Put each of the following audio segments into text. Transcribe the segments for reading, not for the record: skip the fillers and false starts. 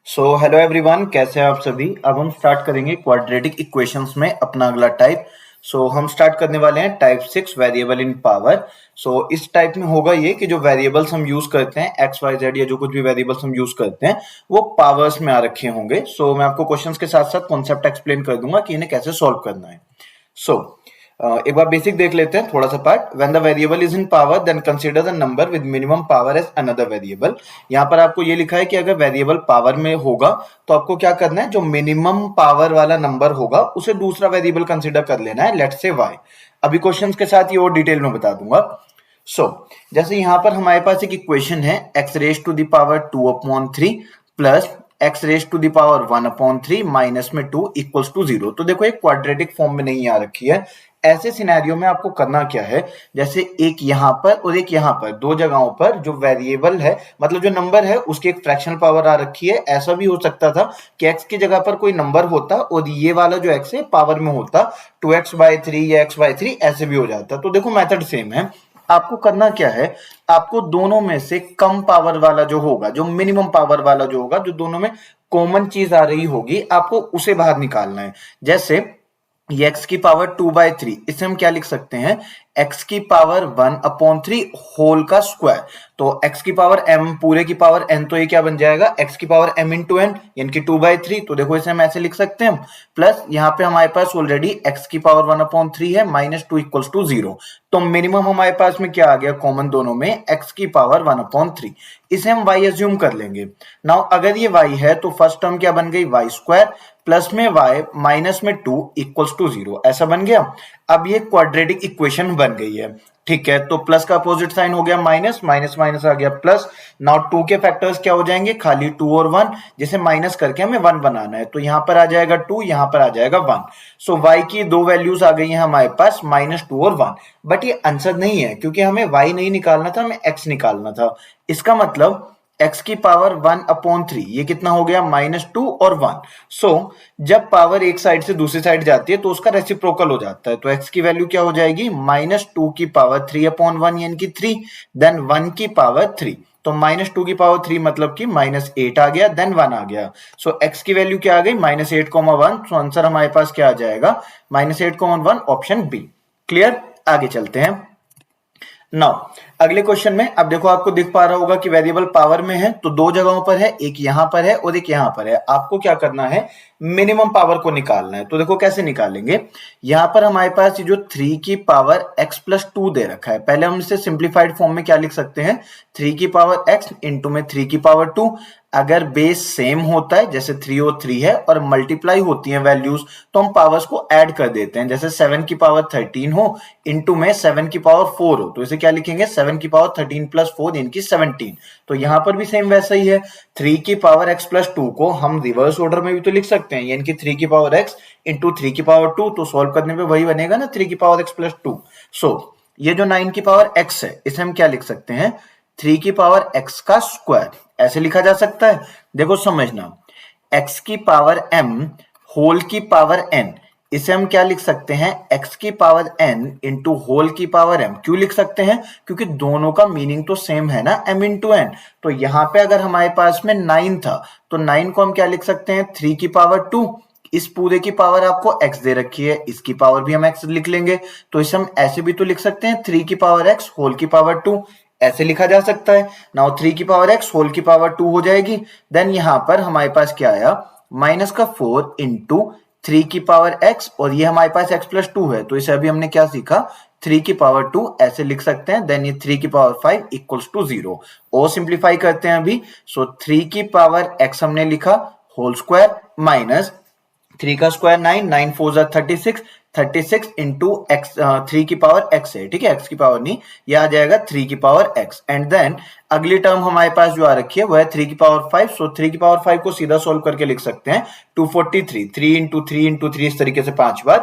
Hello everyone, कैसे हैं आप सभी। अब हम स्टार्ट करेंगे क्वाड्रेटिक इक्वेशंस में अपना अगला टाइप। हम स्टार्ट करने वाले हैं टाइप 6 वेरिएबल इन पावर। इस टाइप में होगा ये कि जो वेरिएबल्स हम यूज करते हैं एक्स वाई जेड या जो कुछ भी वेरिएबल्स हम यूज करते हैं वो पावर्स में आ रखे होंगे। मैं आपको क्वेश्चंस के साथ साथ कॉन्सेप्ट एक्सप्लेन कर दूंगा कि इन्हें कैसे सॉल्व करना है। सो एक बार बेसिक देख लेते हैं थोड़ा सा part. When the variable is in power then consider the number with minimum power as another variable. यहाँ पर आपको ये लिखा है कि अगर वेरिएबल पावर में होगा तो आपको क्या करना है, जो मिनिमम पावर वाला नंबर होगा उसे दूसरा वेरिएबल कंसीडर कर लेना है, लेट्स से वाई। अभी क्वेश्चंस के साथ ये और डिटेल में बता दूंगा। जैसे यहाँ पर हमारे पास एक इक्वेशन है x raise to the power 2/3 plus x raise to the power 1/3 minus में 2 इक्वल्स टू 0। तो देखो एक क्वाड्रेटिक फॉर्म में नहीं आ रखी है। ऐसे सिनेरियो में आपको करना क्या है, जैसे एक यहां पर और एक यहां पर, दो जगहों पर जो वेरिएबल है मतलब जो नंबर है उसकी एक फ्रैक्शनल पावर आ रखी है। ऐसा भी हो सकता था कि x की जगह पर कोई नंबर होता और ये वाला जो x है पावर में होता, 2x/3 या x/3 ऐसे भी हो जाता। तो देखो मेथड सेम है। आपको करना क्या है, आपको दोनों में से कम पावर वाला जो होगा, जो मिनिमम पावर वाला जो होगा, जो दोनों में कॉमन चीज आ रही होगी, आपको उसे बाहर निकालना है। जैसे ये x की पावर 2/3, इसे हम क्या लिख सकते हैं, x की पावर 1/3 होल का स्क्वायर। तो x की पावर m पूरे की पावर n, तो ये क्या बन जाएगा, x की पावर m इंटू n यानी कि 2/3। तो देखो इसे हम ऐसे लिख सकते हैं, प्लस यहाँ पे हमारे पास ऑलरेडी x की पावर 1/3 है, माइनस 2 इक्वल्स टू 0। तो मिनिमम हमारे पास में क्या आ गया कॉमन दोनों में, x की पावर 1/3। इसे हम y एज्यूम कर लेंगे। नाउ अगर ये y है तो फर्स्ट टर्म क्या बन गई, y स्क्वायर प्लस में y माइनस में 2 इक्वल्स टू 0, ऐसा बन गया। अब ये क्वाड्रेटिक इक्वेशन बन गई है, ठीक है। तो प्लस का अपोजिट साइन हो गया माइनस, माइनस माइनस आ गया प्लस। नाउ 2 के फैक्टर्स क्या हो जाएंगे, खाली 2 और 1, जिसे माइनस करके हमें 1 बनाना है। तो यहां पर आ जाएगा 2, यहां पर आ जाएगा 1। y की दो वैल्यूज आ गई हैं हमारे पास, -2 और 1। बट ये आंसर नहीं है क्योंकि हमें y नहीं निकालना था, हमें x निकालना था। इसका मतलब x की पावर 1/3, ये कितना हो गया, -2 और 1। जब पावर एक साइड से दूसरी साइड जाती है तो उसका रेसिप्रोकल हो जाता है। तो x की वैल्यू क्या हो जाएगी, -2 की पावर 3/1 यानी कि 3, देन 1 की पावर 3। तो -2 की पावर 3 मतलब कि -8 आ गया, देन 1 आ गया। x की वैल्यू क्या आ गई, -8,1। सो आंसर हमारे पास क्या आ जाएगा, -8,1, ऑप्शन बी। क्लियर, आगे चलते हैं। नाउ अगले क्वेश्चन में अब देखो, आपको दिख पा रहा होगा कि वेरिएबल पावर में है तो दो जगहों पर है, एक यहां पर है और एक यहां पर है। आपको क्या करना है, मिनिमम पावर को निकालना है। तो देखो कैसे निकालेंगे, यहां पर हमारे पास जो 3 की पावर x प्लस 2 दे रखा है, पहले हम इसे सिंप्लीफाइड फॉर्म में क्या लिख सकते हैं, 3 की पावर x इंटू में 3 की पावर 2। अगर बेस सेम होता है, जैसे 3 और 3 है, और मल्टीप्लाई होती हैं वैल्यूज, तो हम पावर्स को ऐड कर देते हैं। जैसे 7 की पावर 13 हो इंटू में 7 की पावर 4 हो, तो इसे क्या लिखेंगे, 7 की पावर 13 प्लस 4 यानी कि 17। तो यहां पर भी सेम वैसा ही है। 3 की पावर x प्लस 2 को हम रिवर्स ऑर्डर में भी तो लिख सकते हैं, यानी कि 3 की पावर x इंटू 3 की पावर 2। तो सॉल्व करने पे वही बनेगा ना, 3 की पावर x प्लस 2। ये जो 9 की पावर x है, इसे हम क्या लिख सकते हैं, 3 की पावर x का स्क्वायर, ऐसे लिखा जा सकता है। देखो समझना, x की पावर m होल की पावर n, इसे हम क्या लिख सकते हैं, x की पावर n इंटू होल की पावर m। क्यों लिख सकते हैं, क्योंकि दोनों का मीनिंग तो सेम है ना, m इंटू n। तो यहां पे अगर हमारे पास में 9 था तो 9 को हम क्या लिख सकते हैं, 3 की पावर 2। इस पूरे की पावर आपको x दे रखी है, इसकी पावर भी हम x लिख लेंगे। तो इसे हम ऐसे भी तो लिख सकते हैं, 3 की पावर x होल की पावर 2, ऐसे लिखा जा सकता है। नाउ 3 की पावर x होल की पावर 2 हो जाएगी। देन यहां पर हमारे पास क्या आया, माइनस का 4 इंटू 3 की पावर x, और ये हमारे पास x प्लस 2 है, तो इसे अभी हमने क्या सीखा, 3 की पावर 2 ऐसे लिख सकते हैं। देन ये 3 की पावर 5 इक्वल्स टू 0। और सिंप्लीफाई करते हैं अभी। 3 की पावर x हमने लिखा होल स्क्वायर माइनस 3 का स्क्वायर 9, 9 4 36, 36 इंटू एक्स, 3 की पावर x है, ठीक है, x की पावर नहीं, ये आ जाएगा 3 की पावर x। एंड देन अगली टर्म हमारे पास जो आ रखी है वो है 3 की पावर 5। 3 की पावर 5 को सीधा सोल्व करके लिख सकते हैं 243, 3 इंटू 3 इंटू 3, इस तरीके से 5 बार।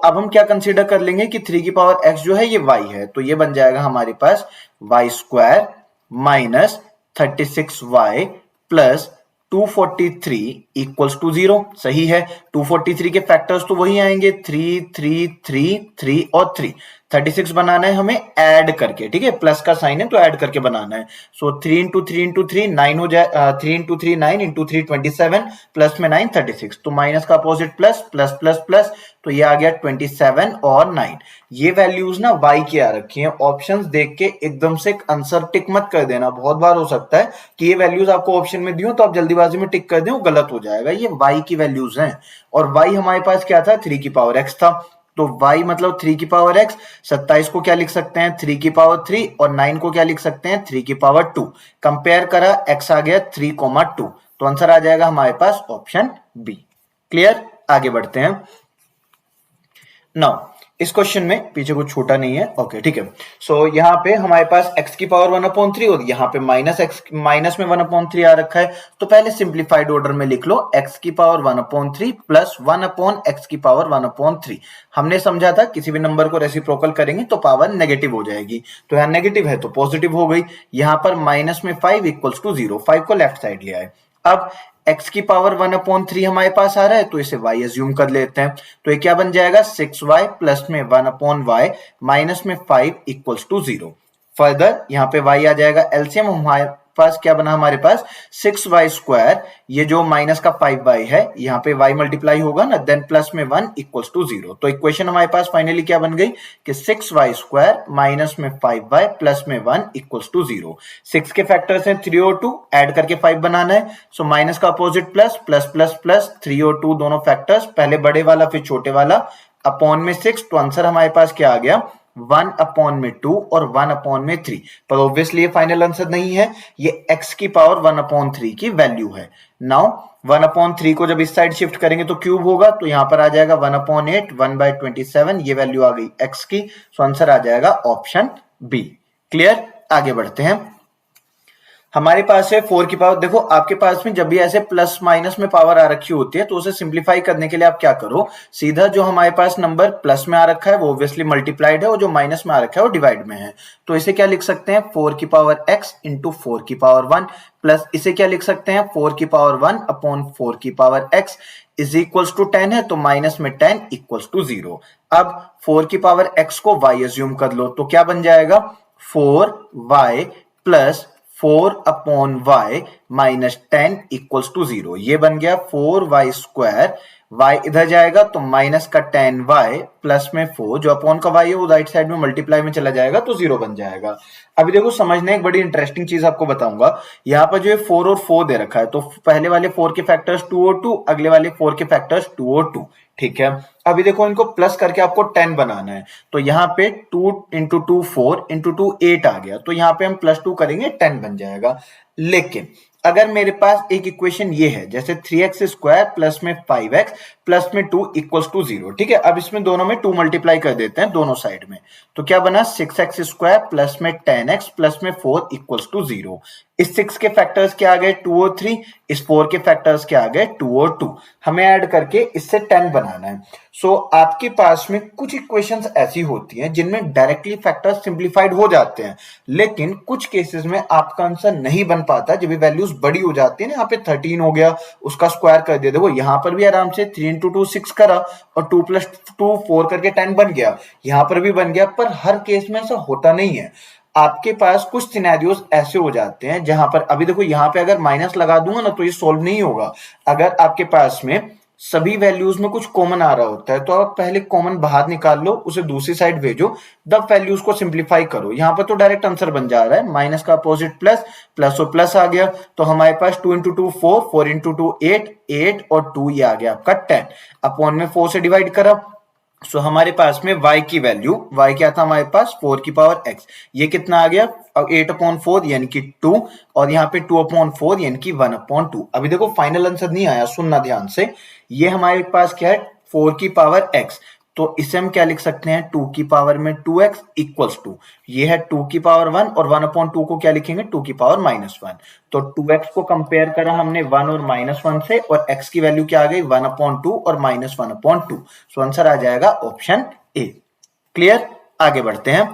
अब हम क्या कंसीडर कर लेंगे कि 3 की पावर x जो है ये y है, तो ये बन जाएगा हमारे पास y square minus 36y plus 243 equals to 0, सही है। 243 के फैक्टर्स तो वही आएंगे 3 3 3 3 और 3। 36 बनाना है हमें ऐड करके, ठीक है, प्लस का साइन है तो ऐड करके बनाना है। सो 3 इंटू 3 इंटू 3 9 हो जाए, 3 इंटू 3 9 इंटू 3 27, प्लस में 9 36, तो माइनस का opposite plus, plus plus plus, तो ये आ गया 27 और 9। ये वैल्यूज ना y की आ रखी हैं। ऑप्शंस देख के एकदम से आंसर टिक मत कर देना। बहुत बार हो सकता है कि ये वैल्यूज आपको ऑप्शन में दी हो तो आप जल्दीबाजी में टिक कर दें, वो गलत हो जाएगा। ये y की वैल्यूज हैं और y हमारे पास क्या था, 3 की पावर x था, तो y मतलब 3 की पावर x। 27 को क्या लिख सकते हैं, 3 की पावर 3, और 9 को क्या लिख सकते हैं, 3 की पावर 2। कंपेयर करा, x आ गया 3,2, तो आंसर आ जाएगा हमारे पास ऑप्शन बी। क्लियर, आगे बढ़ते हैं। नाउ इस क्वेश्चन में पीछे कुछ छूटा नहीं है, ओके ठीक है। सो यहाँ पे हमारे पास x की पावर 1/3 और यहाँ पे माइनस में 1/3 आ रखा है, तो पहले सिंप्लीफाइड ऑर्डर में लिख लो x की पावर 1/3 प्लस 1/x की पावर 1/3। हमने समझा था किसी भी नंबर को रेसिप्रोकल करेंगे तो पावर नेगेटिव हो जाएगी, तो यहाँ नेगेटिव है तो पॉजिटिव हो गई। यहाँ पर माइनस में 5 इक्वल्स टू 0, 5 को लेफ्ट साइड ले आए। अब x की पावर 1/3 हमारे पास आ रहा है तो इसे y एज्यूम कर लेते हैं, तो ये क्या बन जाएगा, 6y प्लस में 1/y माइनस में 5 इक्वल्स टू 0। फर्दर यहाँ पे y आ जाएगा, एलसीएम हमारे पास क्या बना, हमारे पास 6y स्क्वायर, ये जो माइनस का 5y है यहाँ पे y मल्टीप्लाई होगा ना, देन प्लस में 1 इक्वल्स टू 0। तो इक्वेशन हमारे पास फाइनली क्या बन गई कि 6y स्क्वायर माइनस में 5y प्लस में 1 इक्वल्स टू 0। 6 के फैक्टर्स हैं 3 और 2, ऐड करके 5 बनाना है, सो माइनस का opposite plus, plus plus plus, 3 और 2 दोनों फैक्टर्स, पहले बड़े वाला फिर छोटे वाला, अपॉन में 6, तो आंसर हमारे पास क्या आ गया, 1/2 और 1/3। पर ऑब्वियसली ये फाइनल आंसर नहीं है, ये x की पावर 1/3 की वैल्यू है। नाउ 1/3 को जब इस साइड शिफ्ट करेंगे तो क्यूब होगा, तो यहां पर आ जाएगा 1/8, 1/27, ये वैल्यू आ गई x की, सो आंसर आ जाएगा ऑप्शन बी। क्लियर, आगे बढ़ते हैं। हमारे पास है 4 की पावर। देखो आपके पास में जब भी ऐसे प्लस माइनस में पावर आ रखी होती है तो उसे सिंप्लीफाई करने के लिए आप क्या करो, सीधा जो हमारे पास नंबर प्लस में आ रखा है वो ऑब्वियसली मल्टीप्लाइड है और जो माइनस में आ रखा है वो डिवाइड में है, तो इसे क्या लिख सकते हैं, 4 की पावर x इंटू 4 की पावर 1, प्लस इसे क्या लिख सकते हैं, 4 की पावर 1 अपॉन 4 की power x is equals to 10 है, तो माइनस में 10 इक्वल्स टू 0। अब 4 की पावर x को y एज्यूम कर लो, तो क्या बन जाएगा, 4y plus 4/y minus 10 equals to 0। ये बन गया 4y स्क्वायर, y इधर जाएगा तो माइनस का 10y प्लस में 4, जो अपॉन का y है वो राइट साइड में मल्टीप्लाई में चला जाएगा तो 0 बन जाएगा। अभी देखो समझना, एक बड़ी इंटरेस्टिंग चीज आपको बताऊंगा। यहाँ पर जो है 4 और 4 दे रखा है, तो पहले वाले 4 के फैक्टर्स 2 और 2, अगले वाले 4 के फैक्टर्स 2 और 2, ठीक है। अभी देखो इनको प्लस करके आपको 10 बनाना है, तो यहाँ पे 2 इंटू 2 4 इंटू 2 8 आ गया, तो यहाँ पे हम प्लस 2 करेंगे 10 बन जाएगा। लेकिन अगर मेरे पास एक इक्वेशन ये है जैसे 3x स्क्वायर प्लस में 5x प्लस में 2 इक्वल्स टू 0, ठीक है। अब इसमें दोनों में 2 मल्टीप्लाई कर देते हैं दोनों साइड में, तो क्या बना, 6x स्क्वायर प्लस में 10x प्लस में 4 इक्वल्स टू 0। इस 6 के फैक्टर्स क्या आ गए, 2 और 3, इस 4 के फैक्टर्स क्या आ गए, 2 और 2। हमें ऐड करके इससे 10 बनाना है। सो आपके पास में कुछ इक्वेशंस ऐसी होती हैं जिनमें डायरेक्टली फैक्टर्स सिंप्लीफाइड हो जाते हैं, लेकिन कुछ केसेस में आपका आंसर नहीं बन पाता जब भी वैल्यूज बड़ी हो जाती है ना। यहाँ पे 13 हो गया, उसका स्क्वायर कर दिया, देखो यहाँ पर भी आराम से 3 इंटू 2 6 करा और 2 प्लस 2 4 करके 10 बन गया, यहाँ पर भी बन गया। पर हर केस में ऐसा होता नहीं है। आपके पास कुछ सिनेरियोस ऐसे हो जाते हैं जहां पर, अभी देखो यहाँ पे अगर माइनस लगा दूंगा ना तो ये सोल्व नहीं होगा। अगर आपके पास में सभी वैल्यूज में कुछ कॉमन आ रहा होता है तो आप पहले कॉमन बाहर निकाल लो, उसे दूसरी साइड भेजो, तब वैल्यूज को सिंप्लीफाई करो। यहाँ पर तो डायरेक्ट आंसर बन जा रहा है, माइनस का अपोजिट प्लस, प्लस और प्लस आ गया, तो हमारे पास 2 इंटू 2 4, 4 इंटू 2 8, 8 और 2 ये आ गया आपका 10, अपॉन में 4 से डिवाइड करा। सो हमारे पास में y की वैल्यू, y क्या था हमारे पास, 4 की पावर x, ये कितना आ गया, 8/4 यानी कि 2, और यहाँ पे 2/4 यानी कि 1/2। अभी देखो फाइनल आंसर नहीं आया, सुनना ध्यान से। ये हमारे पास क्या है, 4 की पावर x, तो इसे हम क्या लिख सकते हैं, 2 की पावर में 2x इक्वल्स टू, ये है 2 की पावर 1 और 1/2 को क्या लिखेंगे, 2 की पावर -1। तो 2x को कंपेयर करा हमने 1 और -1 से, और x की वैल्यू क्या आ गई, 1/2 और -1/2। सो आंसर आ जाएगा ऑप्शन ए। क्लियर, आगे बढ़ते हैं।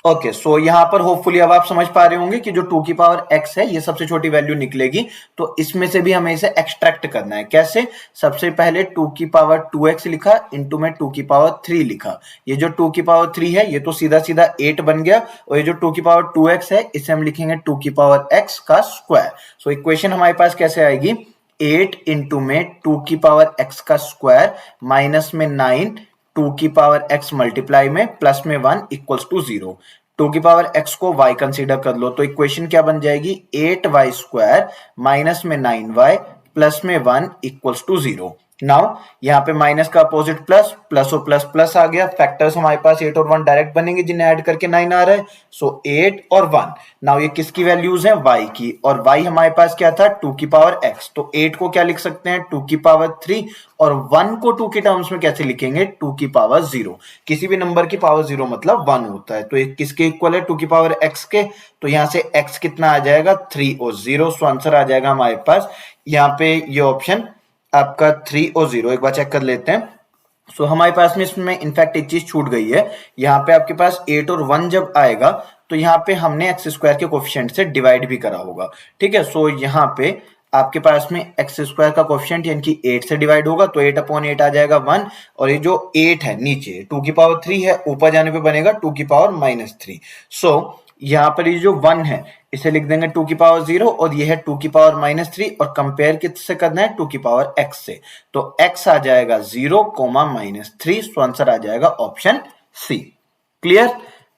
ओके, सो यहाँ पर होपफुली अब आप समझ पा रहे होंगे कि जो 2 की पावर x है ये सबसे छोटी वैल्यू निकलेगी, तो इसमें से भी हमें इसे एक्सट्रैक्ट करना है। कैसे? सबसे पहले 2 की पावर 2x लिखा, इंटू में 2 की पावर 3 लिखा। ये जो 2 की पावर 3 है ये तो सीधा सीधा 8 बन गया, और ये जो 2 की पावर 2x है इसे हम लिखेंगे 2 की पावर x का स्क्वायर। सो इक्वेशन हमारे पास कैसे आएगी? 8 इंटू में 2 की पावर x का स्क्वायर माइनस में 9 2 की पावर x मल्टीप्लाई में प्लस में 1 इक्वल्स टू 0। 2 की पावर x को y कंसीडर कर लो, तो इक्वेशन क्या बन जाएगी? 8y स्क्वायर माइनस में 9y प्लस में 1 इक्वल्स टू 0। नाउ यहाँ पे माइनस का अपोजिट प्लस, प्लस और प्लस प्लस आ गया। फैक्टर्स हमारे पास 8 और 1 डायरेक्ट बनेंगे, जिन्हें ऐड करके 9 आ रहा है। सो 8 और 1। नाउ ये किसकी वैल्यूज हैं? y की, और y हमारे पास क्या था? 2 की पावर x। तो 8 को क्या लिख सकते हैं? 2 की पावर 3, और 1 को 2 के टर्म्स में कैसे लिखेंगे? 2 की पावर 0। किसी भी नंबर की पावर 0 मतलब 1 होता है, तो ये किसके इक्वल है? 2 की पावर x के। तो यहां से x कितना आ जाएगा? 3 और 0। सो आंसर आ जाएगा हमारे पास यहाँ पे ये ऑप्शन आपका 3 और 0। एक बार चेक कर लेते हैं। सो हमारे पास में इसमें इनफैक्ट एक चीज छूट गई है। यहाँ पे आपके पास 8 और 1 जब आएगा तो यहाँ पे हमने एक्स स्क्वायर के कोफिशिएंट से डिवाइड भी करा होगा, ठीक है। सो यहाँ पे आपके पास में एक्स स्क्वायर का कोफिशिएंट यानी कि 8 से डिवाइड होगा, तो 8 अपॉन 8 आ जाएगा 1, और ये जो 8 है नीचे 2 की पावर 3 है, ऊपर जाने पे बनेगा 2 की पावर माइनस 3। सो यहाँ पर ये जो 1 है इसे लिख देंगे 2 की पावर 0, और ये है 2 की पावर माइनस 3, और कंपेयर किससे करना है? 2 की पावर x से। तो x आ जाएगा 0 कोमा माइनस 3। सो आंसर आ जाएगा ऑप्शन सी। क्लियर?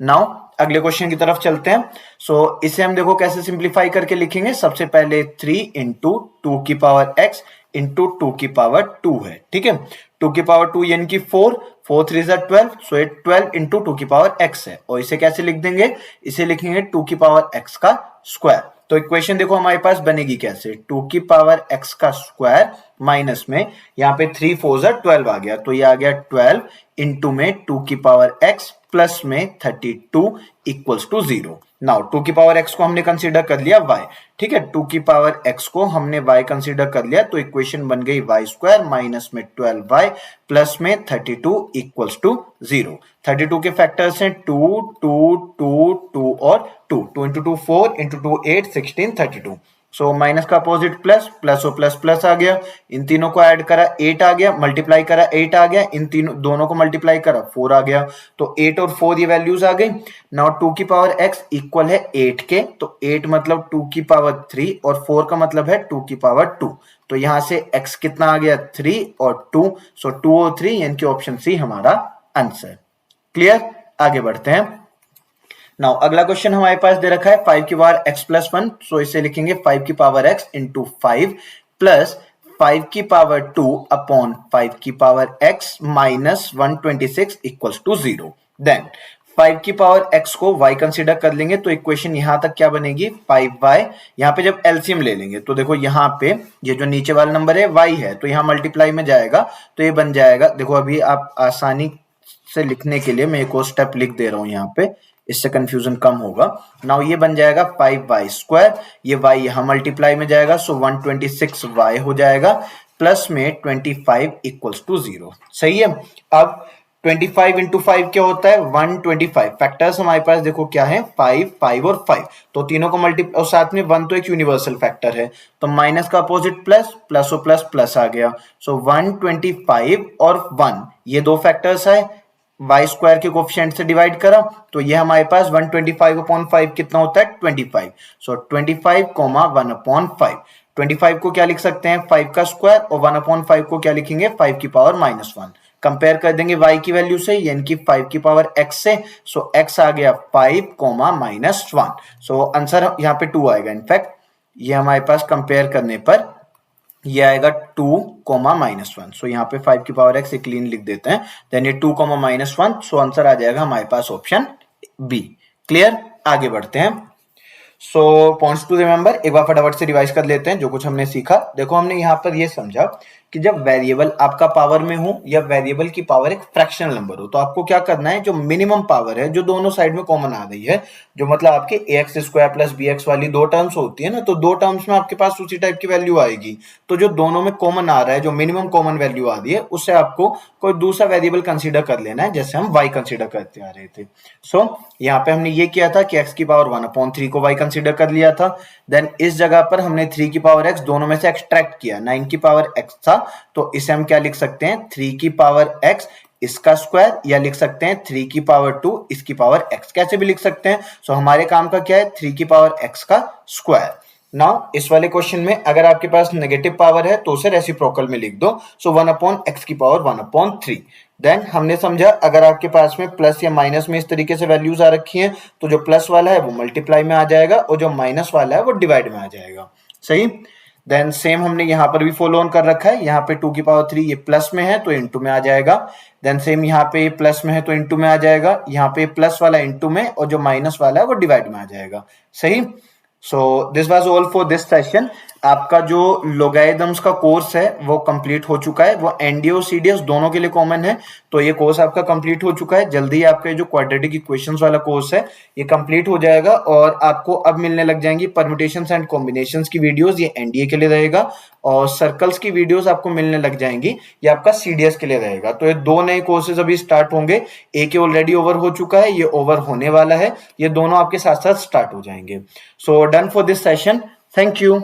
नाउ अगले क्वेश्चन की तरफ चलते हैं। सो इसे हम देखो कैसे सिंप्लीफाई करके लिखेंगे। सबसे पहले 3 इंटू 2 की पावर x इंटू 2 की पावर 2 है, ठीक है। 2 की पावर 2 यानी कि 4, 4 3 12, सो ये 12 इंटू 2 की पावर x है, और इसे कैसे लिख देंगे? इसे लिखेंगे 2 की पावर x का स्क्वायर। तो इक्वेशन देखो हमारे पास बनेगी कैसे? 2 की पावर x का स्क्वायर माइनस में यहाँ पे 3 4 12 आ गया, तो ये आ गया 12 इंटू में 2 की पावर x प्लस में 32 इक्वल्स टू 0। नाउ 2 की पावर x को हमने कंसीडर कर लिया y, ठीक है। 2 की पावर x को हमने y कंसीडर कर लिया, तो इक्वेशन बन गई y स्क्वायर माइनस में 12y प्लस में 32 इक्वल्स टू 0। 32 के फैक्टर्स हैं 2 2 2 2 और 2। 2 इंटू 2 4, इंटू 2 8 16 32। सो माइनस का अपोजिट प्लस, प्लस और प्लस प्लस आ गया। इन तीनों को ऐड करा 8 आ गया, मल्टीप्लाई करा 8 आ गया, इन तीनों दोनों को मल्टीप्लाई करा 4 आ गया। तो 8 और 4 ये वैल्यूज आ गई। नाउ 2 की पावर x इक्वल है 8 के, तो 8 मतलब 2 की पावर 3, और 4 का मतलब है 2 की पावर 2। तो यहां से x कितना आ गया? 3 और 2। सो 2 और 3 यानी कि ऑप्शन सी हमारा आंसर। क्लियर? आगे बढ़ते हैं। नाउ अगला क्वेश्चन हमारे पास दे रखा है 5 की पावर x प्लस 1। सो इसे लिखेंगे 5 की पावर x इंटू 5 प्लस 5 की पावर 2 अपॉन 5 की power x minus 126 equals to 0। Then 5 की पावर x को y कंसीडर कर लेंगे, तो इक्वेशन यहां तक क्या बनेगी? 5y। यहाँ पे जब एलसीएम ले लेंगे तो देखो यहाँ पे ये जो नीचे वाला नंबर है y है, तो यहाँ मल्टीप्लाई में जाएगा, तो ये बन जाएगा। देखो अभी आप आसानी से लिखने के लिए मैं एक और स्टेप लिख दे रहा हूं यहाँ पे, इससे कंफ्यूजन कम होगा। नाउ ये बन जाएगा 5y स्क्वायर, ये y यहां मल्टीप्लाई में जाएगा, सो 126y हो जाएगा प्लस में 25 इक्वल्स टू 0। सही है। अब 25 इंटू 5 क्या होता है? 125। फैक्टर्स हमारे पास देखो क्या है? 5 5 और 5, तो तीनों को मल्टीप्लाई, और साथ में 1 तो एक यूनिवर्सल फैक्टर है, तो माइनस का अपोजिट प्लस, प्लस और प्लस प्लस आ गया। सो 125 और 1 ये दो फैक्टर्स है, y स्क्वायर के कोफिशिएंट से डिवाइड करा, तो ये हमारे पास 125 अपॉन 5 कितना होता है? 25। सो 25 कोमा 1 अपॉन 5। 25 को क्या लिख सकते हैं? 5 का स्क्वायर, और 1 अपॉन 5 को क्या लिखेंगे? 5 की पावर माइनस 1। कंपेयर कर देंगे y की वैल्यू से यानी कि 5 की पावर x से। सो x आ गया 5 कोमा माइनस 1। सो आंसर यहाँ पे 2 आएगा। इनफैक्ट ये हमारे पास कंपेयर करने पर ये आएगा 2 कोमा माइनस 1। सो यहाँ पे 5 की पावर x क्लीन लिख देते हैं, देन ये 2 कोमा माइनस 1। सो आंसर आ जाएगा हमारे पास ऑप्शन बी। क्लियर? आगे बढ़ते हैं। सो पॉइंट्स टू रिमेंबर एक बार फटाफट से रिवाइज कर लेते हैं जो कुछ हमने सीखा। देखो हमने यहाँ पर ये समझा कि जब वेरिएबल आपका पावर में हो या वेरिएबल की पावर एक फ्रैक्शनल नंबर हो, तो आपको क्या करना है, जो मिनिमम पावर है जो दोनों साइड में कॉमन आ रही है, जो मतलब आपके ax स्क्वायर प्लस bx वाली दो टर्म्स होती है ना, तो दो टर्म्स में आपके पास उसी टाइप की वैल्यू आएगी। तो जो दोनों में कॉमन आ रहा है, जो मिनिमम कॉमन वैल्यू आ रही है, उससे आपको कोई दूसरा वेरिएबल कंसीडर कर लेना है, जैसे हम y कंसीडर करते आ रहे थे। सो यहाँ पे हमने ये किया था कि x की पावर 1/3 को y कंसीडर कर लिया था। देन इस जगह पर हमने 3 की पावर x दोनों में से एक्सट्रैक्ट किया, 9 की पावर x था, तो इसे हम क्या लिख सकते हैं, 3 की पावर x इसका स्क्वायर, या लिख सकते हैं 3 की पावर 2 इसकी पावर x, कैसे भी लिख सकते हैं। सो हमारे काम का क्या है, 3 की पावर x का स्क्वायर। नाउ इस वाले क्वेश्चन में अगर आपके पास नेगेटिव पावर है तो उसे रेसिप्रोकल में लिख दो, सो 1/x की पावर 1/3। देन हमने समझा अगर आपके पास में प्लस या माइनस में इस तरीके से वैल्यूज आ रखी हैं, तो जो प्लस वाला है वो मल्टीप्लाई में आ जाएगा और जो माइनस वाला है वो डिवाइड में आ जाएगा। सही। देन सेम हमने यहाँ पर भी फॉलो ऑन कर रखा है, यहाँ पे 2 की पावर 3 ये प्लस में है तो इंटू में आ जाएगा। देन सेम यहाँ पे प्लस में है तो इंटू में आ जाएगा, यहाँ पे प्लस वाला इंटू में और जो माइनस वाला है वो डिवाइड में आ जाएगा। सही। So this was all for this session. आपका जो लोगैरिथम्स का कोर्स है वो कंप्लीट हो चुका है, वो एनडीए और सीडीएस दोनों के लिए कॉमन है, तो ये कोर्स आपका कंप्लीट हो चुका है। जल्दी ही आपका जो क्वाड्रेटिक इक्वेशंस वाला कोर्स है ये कंप्लीट हो जाएगा और आपको अब मिलने लग जाएंगी परम्यूटेशंस एंड कॉम्बिनेशंस की वीडियोस, ये एनडीए के लिए रहेगा, और सर्कल्स की वीडियोस आपको मिलने लग जाएंगी, ये आपका सीडीएस के लिए रहेगा। तो ये दो नए कोर्सेज अभी स्टार्ट होंगे, एक ऑलरेडी ओवर हो चुका है, ये ओवर होने वाला है, ये दोनों आपके साथ साथ स्टार्ट हो जाएंगे। So done for this session, thank you.